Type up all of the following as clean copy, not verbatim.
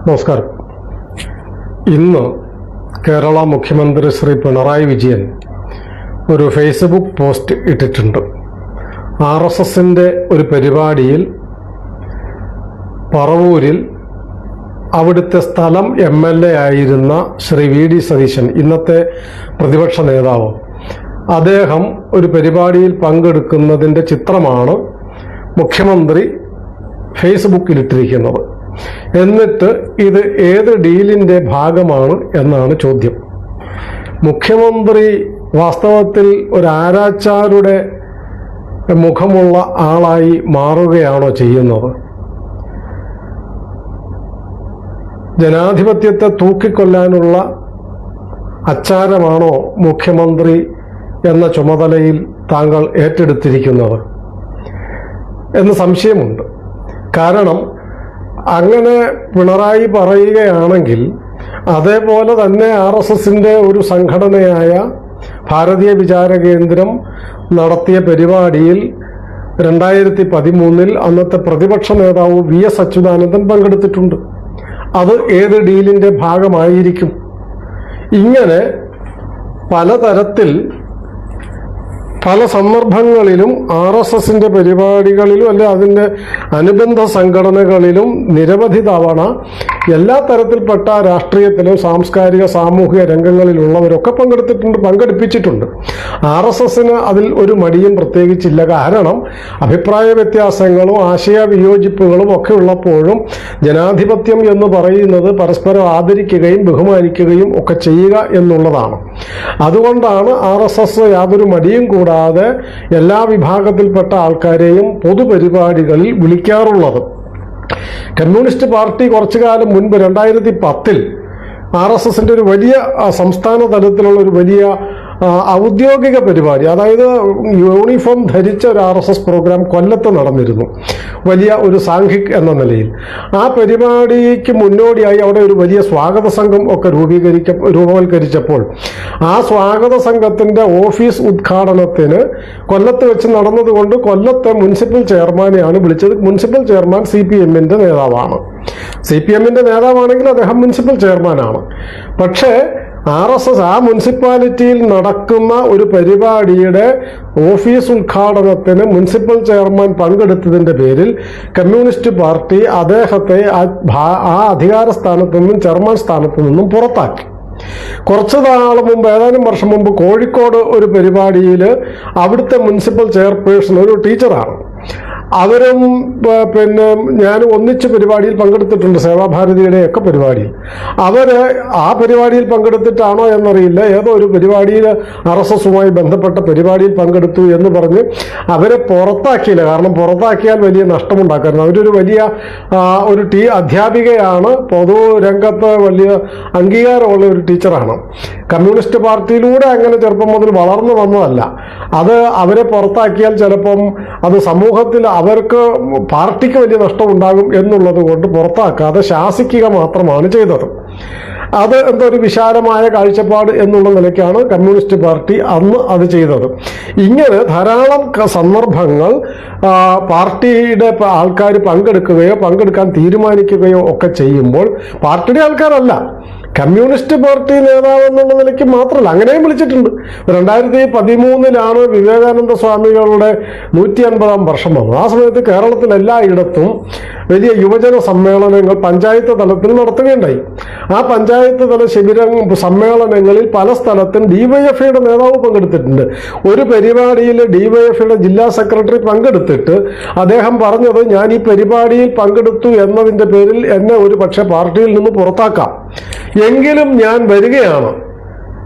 നമസ്കാരം. ഇന്ന് കേരള മുഖ്യമന്ത്രി ശ്രീ പിണറായി വിജയൻ ഒരു ഫേസ്ബുക്ക് പോസ്റ്റ് ഇട്ടിട്ടുണ്ട്. RSSന്റെ ഒരു പരിപാടിയിൽ പറവൂരിൽ അവിടുത്തെ സ്ഥലം MLA ആയിരുന്ന ശ്രീ VD സതീശൻ, ഇന്നത്തെ പ്രതിപക്ഷ നേതാവ്, അദ്ദേഹം ഒരു പരിപാടിയിൽ പങ്കെടുക്കുന്നതിൻ്റെ ചിത്രമാണ് മുഖ്യമന്ത്രി ഫേസ്ബുക്കിലിട്ടിരിക്കുന്നത്. എന്നിട്ട് ഇത് ഏത് ഡീലിൻ്റെ ഭാഗമാണ് എന്നാണ് ചോദ്യം. മുഖ്യമന്ത്രി വാസ്തവത്തിൽ ഒരു ആരാച്ചാരുടെ മുഖമുള്ള ആളായി മാറുകയാണോ ചെയ്യുന്നത്? ജനാധിപത്യത്തെ തൂക്കിക്കൊല്ലാനുള്ള അച്ചാരമാണോ മുഖ്യമന്ത്രി എന്ന ചുമതലയിൽ താങ്കൾ ഏറ്റെടുത്തിരിക്കുന്നത് എന്ന് സംശയമുണ്ട്. കാരണം അങ്ങനെ പിണറായി പറയുകയാണെങ്കിൽ അതേപോലെ തന്നെ RSSന്റെ ഒരു സംഘടനയായ ഭാരതീയ വിചാര കേന്ദ്രം നടത്തിയ പരിപാടിയിൽ 2013 അന്നത്തെ പ്രതിപക്ഷ നേതാവ് VS അച്യുതാനന്ദൻ പങ്കെടുത്തിട്ടുണ്ട്. അത് ഏത് ഡീലിൻ്റെ ഭാഗമായിരിക്കും? ഇങ്ങനെ പലതരത്തിൽ പല സന്ദർഭങ്ങളിലും RSSന്റെ പരിപാടികളിലും അല്ലെ അതിൻ്റെ അനുബന്ധ സംഘടനകളിലും നിരവധി തവണ എല്ലാ തരത്തിൽപ്പെട്ട രാഷ്ട്രീയത്തിലും സാംസ്കാരിക സാമൂഹിക രംഗങ്ങളിലുള്ളവരൊക്കെ പങ്കെടുപ്പിച്ചിട്ടുണ്ട്. RSSന് അതിൽ ഒരു മടിയും പ്രത്യേകിച്ചില്ല. കാരണം അഭിപ്രായ വ്യത്യാസങ്ങളും ആശയ വിയോജിപ്പുകളും ഒക്കെ ഉള്ളപ്പോഴും ജനാധിപത്യം എന്ന് പറയുന്നത് പരസ്പരം ആദരിക്കുകയും ബഹുമാനിക്കുകയും ഒക്കെ ചെയ്യുക എന്നുള്ളതാണ്. അതുകൊണ്ടാണ് RSS യാതൊരു മടിയും കൂടാതെ എല്ലാ വിഭാഗത്തിൽപ്പെട്ട ആൾക്കാരെയും പൊതുപരിപാടികളിൽ വിളിക്കാറുള്ളത്. കമ്മ്യൂണിസ്റ്റ് പാർട്ടി കുറച്ചു കാലം മുൻപ് 2010 RSSന്റെ ഒരു വലിയ സംസ്ഥാന തലത്തിലുള്ള ഒരു വലിയ ഔദ്യോഗിക പരിപാടി, അതായത് യൂണിഫോം ധരിച്ച ഒരു RSS പ്രോഗ്രാം കൊല്ലത്ത് നടന്നിരുന്നു, വലിയ ഒരു സാംഘിക് എന്ന നിലയിൽ. ആ പരിപാടിക്ക് മുന്നോടിയായി അവിടെ ഒരു വലിയ സ്വാഗത സംഘം ഒക്കെ രൂപവൽക്കരിച്ചപ്പോൾ ആ സ്വാഗത സംഘത്തിൻ്റെ ഓഫീസ് ഉദ്ഘാടനത്തിന് കൊല്ലത്ത് വെച്ച് നടന്നതുകൊണ്ട് കൊല്ലത്തെ മുനിസിപ്പൽ ചെയർമാനെയാണ് വിളിച്ചത്. മുനിസിപ്പൽ ചെയർമാൻ CPMന്റെ നേതാവാണ്. CPMന്റെ നേതാവാണെങ്കിൽ അദ്ദേഹം മുനിസിപ്പൽ ചെയർമാനാണ്. പക്ഷേ RSS ആ മുനിസിപ്പാലിറ്റിയിൽ നടക്കുന്ന ഒരു പരിപാടിയുടെ ഓഫീസ് ഉദ്ഘാടനത്തിന് മുനിസിപ്പൽ ചെയർമാൻ പങ്കെടുത്തതിൻ്റെ പേരിൽ കമ്മ്യൂണിസ്റ്റ് പാർട്ടി അദ്ദേഹത്തെ ആ അധികാര സ്ഥാനത്തു നിന്നും ചെയർമാൻ സ്ഥാനത്തു നിന്നും പുറത്താക്കി. കുറച്ചു നാൾ മുമ്പ്, ഏതാനും വർഷം മുമ്പ്, കോഴിക്കോട് ഒരു പരിപാടിയിൽ അവിടുത്തെ മുനിസിപ്പൽ ചെയർപേഴ്സൺ ഒരു ടീച്ചറാണ്. അവരും പിന്നെ ഞാൻ ഒന്നിച്ച് പരിപാടിയിൽ പങ്കെടുത്തിട്ടുണ്ട്, സേവാഭാരതിയുടെ ഒക്കെ പരിപാടിയിൽ. ആ പരിപാടിയിൽ പങ്കെടുത്തിട്ടാണോ എന്നറിയില്ല, ഏതോ ഒരു പരിപാടിയിൽ RSSുമായി ബന്ധപ്പെട്ട പരിപാടിയിൽ പങ്കെടുത്തു എന്ന് പറഞ്ഞ് അവരെ പുറത്താക്കിയില്ല. കാരണം പുറത്താക്കിയാൽ വലിയ നഷ്ടമുണ്ടാക്കായിരുന്നു. അവരൊരു വലിയ ഒരു അധ്യാപികയാണ്, പൊതുരംഗത്ത് വലിയ അംഗീകാരമുള്ള ഒരു ടീച്ചറാണ്. കമ്മ്യൂണിസ്റ്റ് പാർട്ടിയിലൂടെ അങ്ങനെ ചെറുപ്പം മുതൽ വളർന്നു വന്നതല്ല. അവരെ പുറത്താക്കിയാൽ ചിലപ്പം അത് സമൂഹത്തിൽ അവർക്ക് പാർട്ടിക്ക് വലിയ നഷ്ടമുണ്ടാകും എന്നുള്ളത് കൊണ്ട് പുറത്താക്കാതെ ശാസിക്കുക മാത്രമാണ് ചെയ്തത്. അത് എന്തോ ഒരു വിശാലമായ കാഴ്ചപ്പാട് എന്നുള്ള നിലയ്ക്കാണ് കമ്മ്യൂണിസ്റ്റ് പാർട്ടി അന്ന് അത് ചെയ്തത്. ഇങ്ങനെ ധാരാളം സന്ദർഭങ്ങൾ പാർട്ടിയുടെ ആൾക്കാർ പങ്കെടുക്കാൻ തീരുമാനിക്കുകയോ ഒക്കെ ചെയ്യുമ്പോൾ പാർട്ടിയുടെ ആൾക്കാരല്ല, കമ്മ്യൂണിസ്റ്റ് പാർട്ടി നേതാവ് എന്നുള്ള നിലയ്ക്ക് മാത്രമല്ല, അങ്ങനെയും വിളിച്ചിട്ടുണ്ട്. 2013 വിവേകാനന്ദ സ്വാമികളുടെ 150-ാം വർഷം വന്നത്. ആ സമയത്ത് കേരളത്തിൽ എല്ലായിടത്തും വലിയ യുവജന സമ്മേളനങ്ങൾ പഞ്ചായത്ത് തലത്തിൽ നടത്തുകയുണ്ടായി. ആ പഞ്ചായത്ത് തല സമ്മേളനങ്ങളിൽ പല സ്ഥലത്തും DYFIയുടെ നേതാവ് പങ്കെടുത്തിട്ടുണ്ട്. ഒരു പരിപാടിയിൽ DYFIയുടെ ജില്ലാ സെക്രട്ടറി പങ്കെടുത്തിട്ട് അദ്ദേഹം പറഞ്ഞത്, ഞാൻ ഈ പരിപാടിയിൽ പങ്കെടുത്തു എന്നതിൻ്റെ പേരിൽ എന്നെ ഒരു പക്ഷേ പാർട്ടിയിൽ നിന്ന് പുറത്താക്കാം, എങ്കിലും ഞാൻ വരികയാണ്.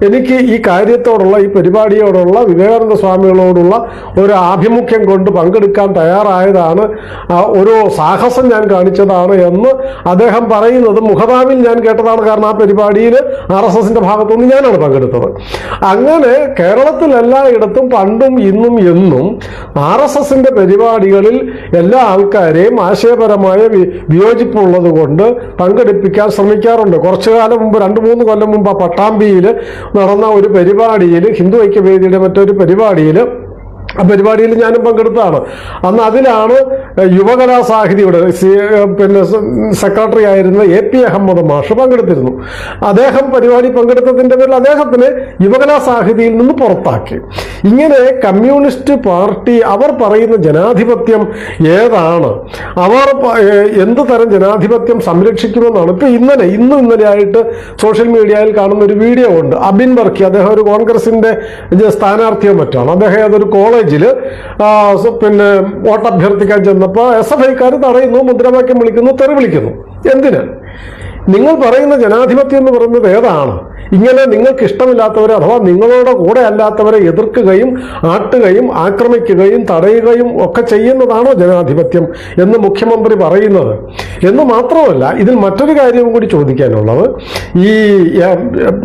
എനിക്ക് ഈ കാര്യത്തോടുള്ള, ഈ പരിപാടിയോടുള്ള, വിവേകാനന്ദ സ്വാമികളോടുള്ള ഒരു ആഭിമുഖ്യം കൊണ്ട് പങ്കെടുക്കാൻ തയ്യാറായതാണ്, ഒരു സാഹസം ഞാൻ കാണിച്ചതാണ് എന്ന് അദ്ദേഹം പറയുന്നത് മുഖതാവിൽ ഞാൻ കേട്ടതാണ്. കാരണം ആ പരിപാടിയിൽ RSSന്റെ ഭാഗത്തുനിന്ന് ഞാനാണ് പങ്കെടുത്തത്. അങ്ങനെ കേരളത്തിൽ എല്ലായിടത്തും പണ്ടും ഇന്നും എന്നും RSSന്റെ പരിപാടികളിൽ എല്ലാ ആൾക്കാരെയും ആശയപരമായ വിയോജിപ്പുള്ളത് കൊണ്ട് പങ്കെടുപ്പിക്കാൻ ശ്രമിക്കാറുണ്ട്. കുറച്ചു കാലം മുമ്പ്, 2-3 കൊല്ലം മുമ്പ് പട്ടാമ്പിയിൽ നടന്ന ഒരു പരിപാടിയിൽ, ഹിന്ദു ഐക്യവേദിയുടെ മറ്റൊരു പരിപാടിയിൽ ആ പരിപാടിയിൽ ഞാനും പങ്കെടുത്തതാണ്. അന്ന് അതിലാണ് യുവകലാസാഹിതിയുടെ പിന്നെ സെക്രട്ടറി ആയിരുന്ന AP അഹമ്മദ് മാഷ് പങ്കെടുത്തിരുന്നു. അദ്ദേഹം പരിപാടി പങ്കെടുത്തതിൻ്റെ പേരിൽ അദ്ദേഹത്തിന് യുവകലാസാഹിതിയിൽ നിന്ന് പുറത്താക്കി. ഇങ്ങനെ കമ്മ്യൂണിസ്റ്റ് പാർട്ടി അവർ പറയുന്ന ജനാധിപത്യം ഏതാണ്, അവർ എന്ത് തരം ജനാധിപത്യം സംരക്ഷിക്കുമെന്നാണ്. ഇപ്പം ഇന്നലെയായിട്ട് സോഷ്യൽ മീഡിയയിൽ കാണുന്ന ഒരു വീഡിയോ ഉണ്ട്. അബിൻ വർക്കി, അദ്ദേഹം ഒരു കോൺഗ്രസിന്റെ സ്ഥാനാർത്ഥിയോ മറ്റാണ്. അദ്ദേഹം അതൊരു കോളേജിൽ പിന്നെ വോട്ടഭ്യർത്ഥിക്കാൻ ചെന്നപ്പോൾ SFIക്കാർ തടയുന്നു, മുദ്രാവാക്യം വിളിക്കുന്നു, തെറി വിളിക്കുന്നു. എന്തിന്? നിങ്ങൾ പറയുന്ന ജനാധിപത്യം എന്ന് പറയുന്നത് ഏതാണ്? ഇങ്ങനെ നിങ്ങൾക്ക് ഇഷ്ടമില്ലാത്തവരെ അഥവാ നിങ്ങളുടെ കൂടെ അല്ലാത്തവരെ എതിർക്കുകയും ആട്ടുകയും ആക്രമിക്കുകയും തടയുകയും ഒക്കെ ചെയ്യുന്നതാണോ ജനാധിപത്യം എന്ന് മുഖ്യമന്ത്രി പറയുന്നത്? എന്ന് മാത്രമല്ല, ഇതിൽ മറ്റൊരു കാര്യവും കൂടി ചോദിക്കാനുള്ളത്, ഈ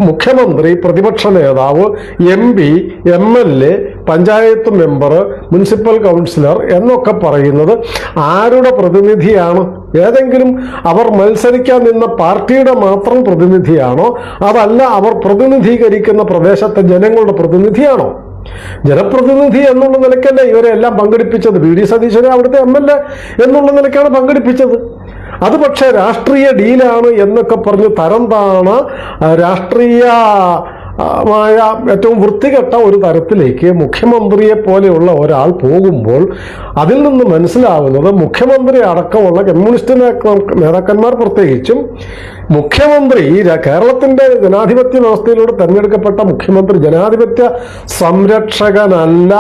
മുഖ്യമന്ത്രി, പ്രതിപക്ഷ നേതാവ്, MP, MLA, panchayat member, municipal councillor എന്നൊക്കെ പറയുന്നത് ആരുടെ പ്രതിനിധിയാണ്? ഏതെങ്കിലും അവർ മത്സരിക്കാൻ നിന്ന പാർട്ടിയുടെ മാത്രം പ്രതിനിധിയാണോ? അതല്ല അവർ പ്രതിനിധീകരിക്കുന്ന പ്രദേശത്തെ ജനങ്ങളുടെ പ്രതിനിധിയാണോ? ജനപ്രതിനിധി എന്നുള്ള നിലയ്ക്കല്ലേ ഇവരെ എല്ലാം പങ്കെടുപ്പിച്ചത്. VD സതീശനെ അവിടുത്തെ MLA എന്നുള്ള നിലയ്ക്കാണ് പങ്കെടുപ്പിച്ചത്. അത് പക്ഷേ രാഷ്ട്രീയ ഡീലാണ് എന്നൊക്കെ പറഞ്ഞ് തരം താണ രാഷ്ട്രീയ ഏറ്റവും വൃത്തികെട്ട ഒരു തരത്തിലേക്ക് മുഖ്യമന്ത്രിയെ പോലെയുള്ള ഒരാൾ പോകുമ്പോൾ അതിൽ നിന്ന് മനസ്സിലാവുന്നത് മുഖ്യമന്ത്രി അടക്കമുള്ള കമ്മ്യൂണിസ്റ്റ് നേതാക്കന്മാർ, പ്രത്യേകിച്ചും മുഖ്യമന്ത്രി, കേരളത്തിന്റെ ജനാധിപത്യ വ്യവസ്ഥയിലൂടെ തെരഞ്ഞെടുക്കപ്പെട്ട മുഖ്യമന്ത്രി ജനാധിപത്യ സംരക്ഷകനല്ല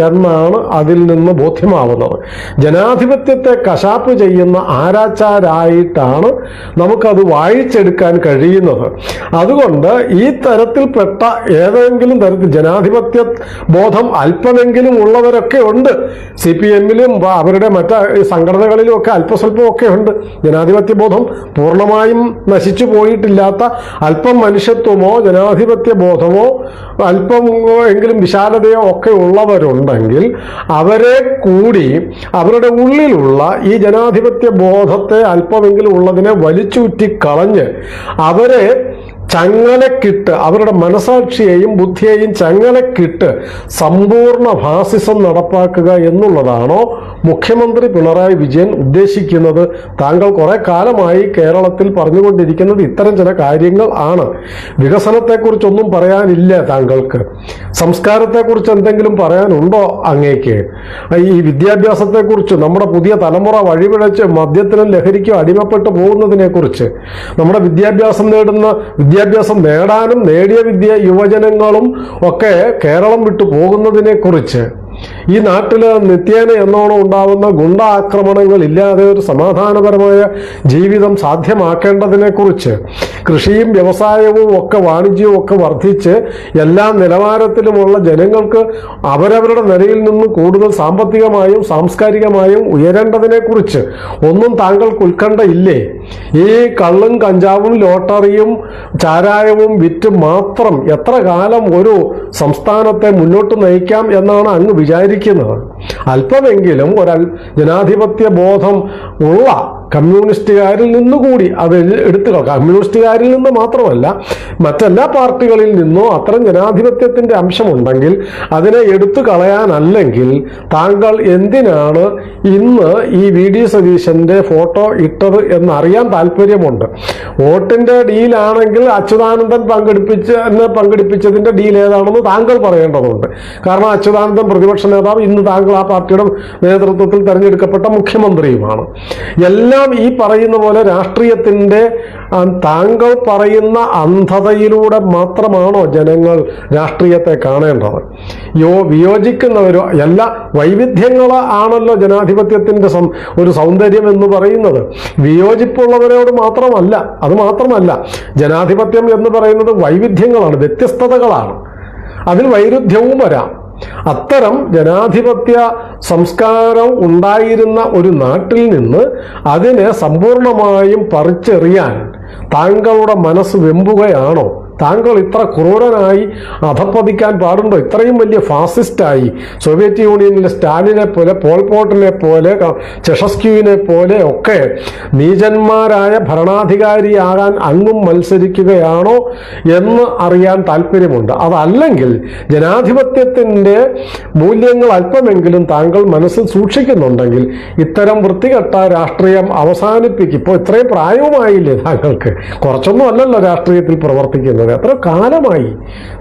എന്നാണ് അതിൽ നിന്ന് ബോധ്യമാവുന്നത്. ജനാധിപത്യത്തെ കശാപ്പ് ചെയ്യുന്ന ആരാച്ചാരായിട്ടാണ് നമുക്കത് വായിച്ചെടുക്കാൻ കഴിയുന്നത്. അതുകൊണ്ട് ഈ തരത്തിൽപ്പെട്ട ഏതെങ്കിലും തരത്തിൽ ജനാധിപത്യ ബോധം അല്പമെങ്കിലും ഉള്ളവരൊക്കെ ഉണ്ട്. CPM-ലും അവരുടെ മറ്റ് സംഘടനകളിലും ഒക്കെ അല്പസ്വല്പമൊക്കെ ഉണ്ട്. ജനാധിപത്യ ബോധം പൂർണ്ണമായും നശിച്ചു പോയിട്ടില്ലാത്ത അല്പം മനുഷ്യത്വമോ ജനാധിപത്യ ബോധമോ അല്പം എങ്കിലും വിശാലതയോ ഒക്കെ ഉള്ളവരുണ്ടെങ്കിൽ അവരെ കൂടി അവരുടെ ഉള്ളിലുള്ള ഈ ജനാധിപത്യ ബോധത്തെ അല്പമെങ്കിലും ഉള്ളതിനെ വലിച്ചൂറ്റിക്കളഞ്ഞ് അവരെ ചങ്ങലക്കിട്ട്, അവരുടെ മനസാക്ഷിയെയും ബുദ്ധിയെയും ചങ്ങലക്കിട്ട് സമ്പൂർണ്ണ ഫാസിസം നടപ്പാക്കുക എന്നുള്ളതാണോ മുഖ്യമന്ത്രി പിണറായി വിജയൻ ഉദ്ദേശിക്കുന്നത്? താങ്കൾ കുറെ കാലമായി കേരളത്തിൽ പറഞ്ഞുകൊണ്ടിരിക്കുന്നത് ഇത്തരം ചില കാര്യങ്ങൾ ആണ്. വികസനത്തെക്കുറിച്ചൊന്നും പറയാനില്ല താങ്കൾക്ക്. സംസ്കാരത്തെക്കുറിച്ച് എന്തെങ്കിലും പറയാനുണ്ടോ അങ്ങേക്ക്? ഈ വിദ്യാഭ്യാസത്തെക്കുറിച്ച്, നമ്മുടെ പുതിയ തലമുറ വഴിപിഴച്ച് മദ്യത്തിനും ലഹരിക്കും അടിമപ്പെട്ടു പോകുന്നതിനെക്കുറിച്ച്, നമ്മുടെ വിദ്യാഭ്യാസം നേടാനും നേടിയ യുവജനങ്ങളും ഒക്കെ കേരളം വിട്ടു പോകുന്നതിനെ കുറിച്ച്, ഈ നാട്ടിൽ നിത്യേന എന്നോണം ഉണ്ടാവുന്ന ഗുണ്ട ആക്രമണങ്ങൾ ഇല്ലാതെ ഒരു സമാധാനപരമായ ജീവിതം സാധ്യമാക്കേണ്ടതിനെ കുറിച്ച്, കൃഷിയും വ്യവസായവും ഒക്കെ വാണിജ്യവും ഒക്കെ വർദ്ധിച്ച് എല്ലാ നിലവാരത്തിലുമുള്ള ജനങ്ങൾക്ക് അവരവരുടെ നിലയിൽ നിന്ന് കൂടുതൽ സാമ്പത്തികമായും സാംസ്കാരികമായും ഉയരേണ്ടതിനെ കുറിച്ച് ഒന്നും താങ്കൾക്ക് ഉത്കണ്ഠ ഇല്ലേ? ഈ കള്ളും കഞ്ചാവും ലോട്ടറിയും ചാരായവും വിറ്റ് മാത്രം എത്ര കാലം ഒരു സംസ്ഥാനത്തെ മുന്നോട്ട് നയിക്കാം എന്നാണ് അങ്ങ് വിചാരിക്കുന്നത്? അല്പമെങ്കിലും ജനാധിപത്യ ബോധം ഉള്ള കമ്മ്യൂണിസ്റ്റുകാരിൽ നിന്നുകൂടി അത് എടുത്തുകള, കമ്മ്യൂണിസ്റ്റുകാരിൽ നിന്ന് മാത്രമല്ല മറ്റെല്ലാ പാർട്ടികളിൽ നിന്നോ അത്തരം ജനാധിപത്യത്തിന്റെ അംശമുണ്ടെങ്കിൽ അതിനെ എടുത്തു കളയാനല്ലെങ്കിൽ താങ്കൾ എന്തിനാണ് ഇന്ന് ഈ VD സതീശന്റെ ഫോട്ടോ ഇട്ടത് എന്നറിയാൻ താല്പര്യമുണ്ട്. വോട്ടിന്റെ ഡീലാണെങ്കിൽ അച്യുതാനന്ദൻ പങ്കെടുപ്പിച്ചതിന്റെ ഡീൽ ഏതാണെന്ന് താങ്കൾ പറയേണ്ടതുണ്ട്. കാരണം അച്യുതാനന്ദൻ പ്രതിപക്ഷ നേതാവ്, ഇന്ന് താങ്കൾ ആ പാർട്ടിയുടെ നേതൃത്വത്തിൽ തെരഞ്ഞെടുക്കപ്പെട്ട മുഖ്യമന്ത്രിയുമാണ്. എല്ലാം ഈ പറയുന്ന പോലെ രാഷ്ട്രീയത്തിന്റെ താങ്കൾ പറയുന്ന അന്ധതയിലൂടെ മാത്രമാണോ ജനങ്ങൾ രാഷ്ട്രീയത്തെ കാണേണ്ടത്? വിയോജിക്കുന്നവരോ എല്ലാ വൈവിധ്യങ്ങളാണല്ലോ ജനാധിപത്യത്തിന്റെ ഒരു സൗന്ദര്യം എന്ന് പറയുന്നത്. വിയോജിപ്പുള്ളവരോട് മാത്രമല്ല. അത് മാത്രമല്ല, ജനാധിപത്യം എന്ന് പറയുന്നത് വൈവിധ്യങ്ങളാണ്, വ്യത്യസ്തതകളാണ്. അതിൽ വൈരുദ്ധ്യവും വരാം. അത്തരം ജനാധിപത്യ സംസ്കാരം ഉണ്ടായിരുന്ന ഒരു നാട്ടിൽ നിന്ന് അതിനെ സമ്പൂർണമായും പറിച്ചെറിയാൻ താങ്കളുടെ മനസ്സ് വെമ്പുകയാണോ? താങ്കൾ ഇത്ര ക്രൂരനായി അധപ്പതിക്കാൻ പാടുണ്ടോ? ഇത്രയും വലിയ ഫാസിസ്റ്റായി സോവിയറ്റ് യൂണിയനിലെ സ്റ്റാലിനെ പോലെ, പോൾപോട്ടിനെ പോലെ, ചെഷസ്ക്യൂവിനെ പോലെ ഒക്കെ നീചന്മാരായ ഭരണാധികാരിയാകാൻ അങ്ങും മത്സരിക്കുകയാണോ എന്ന് അറിയാൻ താല്പര്യമുണ്ട്. അതല്ലെങ്കിൽ ജനാധിപത്യത്തിൻ്റെ മൂല്യങ്ങൾ അല്പമെങ്കിലും താങ്കൾ മനസ്സിൽ സൂക്ഷിക്കുന്നുണ്ടെങ്കിൽ ഇത്തരം വൃത്തികെട്ട രാഷ്ട്രീയം അവസാനിപ്പിക്കും. ഇപ്പോൾ ഇത്രയും പ്രായവുമായില്ലേ താങ്കൾക്ക്? കുറച്ചൊന്നും അല്ലല്ലോ രാഷ്ട്രീയത്തിൽ പ്രവർത്തിക്കുന്നത്, എത്ര കാലമായി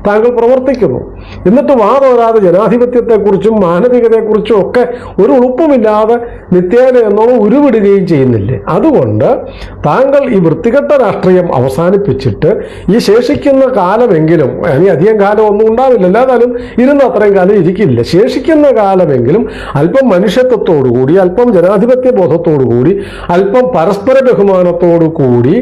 താങ്കൾ പ്രവർത്തിക്കുന്നു. എന്നിട്ട് വാതോരാതെ ജനാധിപത്യത്തെക്കുറിച്ചും മാനവികതയെക്കുറിച്ചും ഒക്കെ ഒരു ഉളുപ്പുമില്ലാതെ നിത്യേന എന്നോളം ഉരുവിടുകയും ചെയ്യുന്നില്ലേ? അതുകൊണ്ട് താങ്കൾ ഈ വൃത്തികെട്ട രാഷ്ട്രീയം അവസാനിപ്പിച്ചിട്ട് ഈ ശേഷിക്കുന്ന കാലമെങ്കിലും, ഇനി അധികം കാലം ഒന്നും ഉണ്ടാവില്ല, എന്നാലും ഇരുന്ന് അത്രയും കാലം ഇരിക്കില്ല, ശേഷിക്കുന്ന കാലമെങ്കിലും അല്പം മനുഷ്യത്വത്തോടുകൂടി, അല്പം ജനാധിപത്യ ബോധത്തോടുകൂടി, അല്പം പരസ്പര ബഹുമാനത്തോടു കൂടി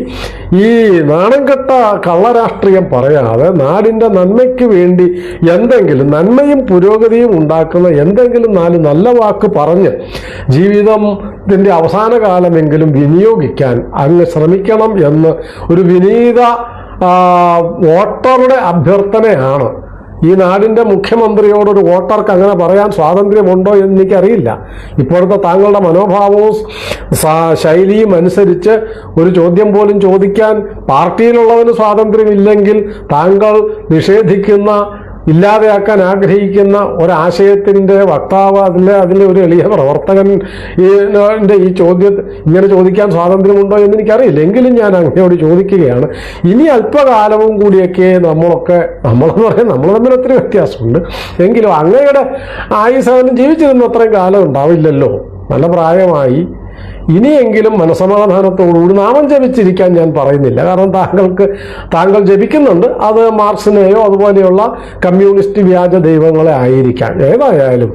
ഈ നാണംകെട്ട കള്ളരാഷ്ട്രീയം പറയാതെ നാടിൻ്റെ നന്മയ്ക്ക് വേണ്ടി എന്തെങ്കിലും നന്മയും പുരോഗതിയും ഉണ്ടാക്കുന്ന എന്തെങ്കിലും നാല് നല്ല വാക്ക് പറഞ്ഞ് ജീവിതത്തിൻ്റെ അവസാന കാലമെങ്കിലും വിനിയോഗിക്കാൻ അങ്ങ് ശ്രമിക്കണം എന്ന് ഒരു വിനീത വോട്ടറുടെ അഭ്യർത്ഥനയാണ്. ഈ നാടിൻ്റെ മുഖ്യമന്ത്രിയോടൊരു വോട്ടർക്ക് അങ്ങനെ പറയാൻ സ്വാതന്ത്ര്യമുണ്ടോ എന്ന് എനിക്കറിയില്ല. ഇപ്പോഴത്തെ താങ്കളുടെ മനോഭാവവും ശൈലിയും അനുസരിച്ച് ഒരു ചോദ്യം പോലും ചോദിക്കാൻ പാർട്ടിയിലുള്ളവന് സ്വാതന്ത്ര്യമില്ലെങ്കിൽ താങ്കൾ നിഷേധിക്കുന്ന, ഇല്ലാതെയാക്കാൻ ആഗ്രഹിക്കുന്ന ഒരാശയത്തിൻ്റെ വക്താവ്, അതിലെ ഒരു എളിയ പ്രവർത്തകൻ ഈ ചോദ്യം ഇങ്ങനെ ചോദിക്കാൻ സ്വാതന്ത്ര്യമുണ്ടോ എന്ന് എനിക്കറിയില്ല. എങ്കിലും ഞാൻ അങ്ങയോട് ചോദിക്കുകയാണ്, ഇനി അല്പകാലവും കൂടിയൊക്കെ നമ്മളെന്ന് പറയാൻ നമ്മൾ തമ്മിൽ ഒത്തിരി വ്യത്യാസമുണ്ട്, എങ്കിലും അങ്ങയുടെ ആയുസ്സാനും ജീവിച്ചിരുന്ന അത്രയും കാലം ഉണ്ടാവില്ലല്ലോ, നല്ല പ്രായമായി. ഇനിയെങ്കിലും മനസമാധാനത്തോടുകൂടി നാമം ജപിച്ചിരിക്കാൻ ഞാൻ പറയുന്നില്ല. കാരണം താങ്കൾ ജപിക്കുന്നുണ്ട്, അത് മാർക്സിനെയോ അതുപോലെയുള്ള കമ്മ്യൂണിസ്റ്റ് വ്യാജ ദൈവങ്ങളെ ആയിരിക്കാം. ഏതായാലും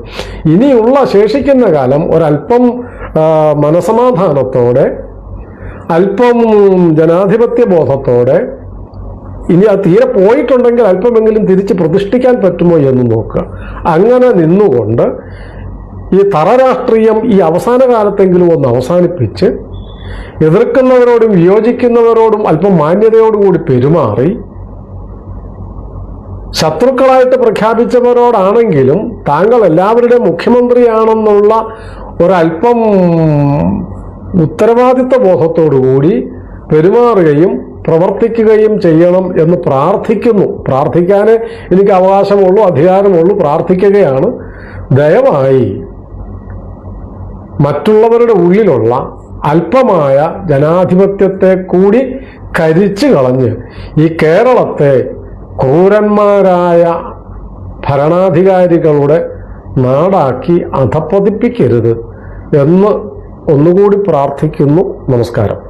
ഇനിയുള്ള ശേഷിക്കുന്ന കാലം ഒരല്പം മനസമാധാനത്തോടെ, അല്പം ജനാധിപത്യ ബോധത്തോടെ, ഇനി അത് തീരെ പോയിട്ടുണ്ടെങ്കിൽ അല്പമെങ്കിലും തിരിച്ച് പ്രതിഷ്ഠിക്കാൻ പറ്റുമോ എന്ന് നോക്കുക. അങ്ങനെ നിന്നുകൊണ്ട് ഈ തറരാഷ്ട്രീയം ഈ അവസാന കാലത്തെങ്കിലും ഒന്ന് അവസാനിപ്പിച്ച് എതിർക്കുന്നവരോടും വിയോജിക്കുന്നവരോടും അല്പം മാന്യതയോടുകൂടി പെരുമാറി, ശത്രുക്കളായിട്ട് പ്രഖ്യാപിച്ചവരോടാണെങ്കിലും താങ്കൾ എല്ലാവരുടെയും മുഖ്യമന്ത്രിയാണെന്നുള്ള ഒരല്പം ഉത്തരവാദിത്വ ബോധത്തോടുകൂടി പെരുമാറുകയും പ്രവർത്തിക്കുകയും ചെയ്യണം എന്ന് പ്രാർത്ഥിക്കുന്നു. പ്രാർത്ഥിക്കാനേ എനിക്ക് അവകാശമുള്ളൂ, അധികാരമുള്ളൂ, പ്രാർത്ഥിക്കുകയാണ്. ദയവായി മറ്റുള്ളവരുടെ ഉള്ളിലുള്ള അല്പമായ ജനാധിപത്യത്തെ കൂടി കരിച്ചു കളഞ്ഞ് ഈ കേരളത്തെ ക്രൂരന്മാരായ ഭരണാധികാരികളുടെ നാടാക്കി അധപ്പതിപ്പിക്കരുത് എന്ന് ഒന്നുകൂടി പ്രാർത്ഥിക്കുന്നു. നമസ്കാരം.